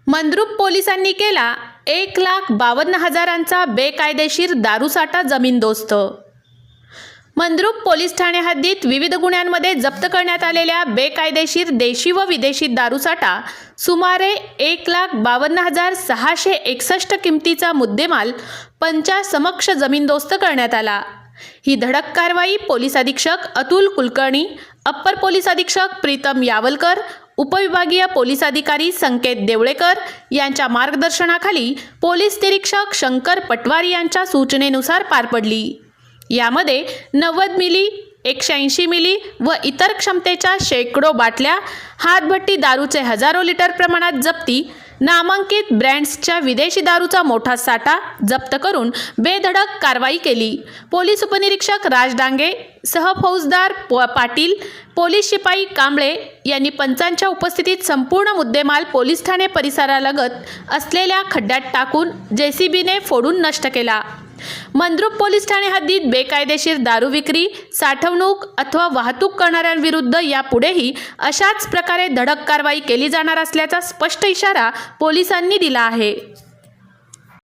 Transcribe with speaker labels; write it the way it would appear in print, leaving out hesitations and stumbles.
Speaker 1: मंद्रुप पोलिसांनी केला 1,52,000चा बेकायदेशीर दारूसाठा जमीनदोस्त। मंद्रुप पोलीस ठाणे हद्दीत विविध गुन्ह्यांमध्ये जप्त करण्यात आलेल्या बेकायदेशीर देशी व विदेशी दारूसाठा सुमारे 1,52,661 किमतीचा मुद्देमाल पंचासमक्ष जमीनदोस्त करण्यात आला। ही धडक कारवाई पोलीस अधीक्षक अतुल कुलकर्णी, अप्पर पोलीस अधीक्षक प्रीतम यावलकर, उपविभागीय पोलीस अधिकारी संकेत देवळेकर यांच्या मार्गदर्शनाखाली पोलीस निरीक्षक शंकर पटवारी यांच्या सूचनेनुसार पार पडली। यामध्ये 90 मिली, 180 मिली व इतर क्षमतेच्या शेकडो बाटल्या, हातभट्टी दारूचे हजारो लिटर प्रमाणात जप्ती, नामांकित ब्रँड्सच्या विदेशी दारूचा मोठा साठा जप्त करून बेधडक कारवाई केली। पोलीस उपनिरीक्षक राज डांगे, सहफौजदार पाटील, पोलीस शिपाई कांबळे यांनी पंचांच्या उपस्थितीत संपूर्ण मुद्देमाल पोलीस ठाणे परिसरालगत असलेल्या खड्ड्यात टाकून जेसीबीने फोडून नष्ट केला। मंद्रुप पोलीस ठाणे हद्दीत बेकायदेशीर दारू विक्री, साठवणूक अथवा वाहतूक करणाऱ्यांविरुद्ध यापुढेही अशाच प्रकारे धडक कारवाई केली जाणार असल्याचा स्पष्ट इशारा पोलिसांनी दिला आहे।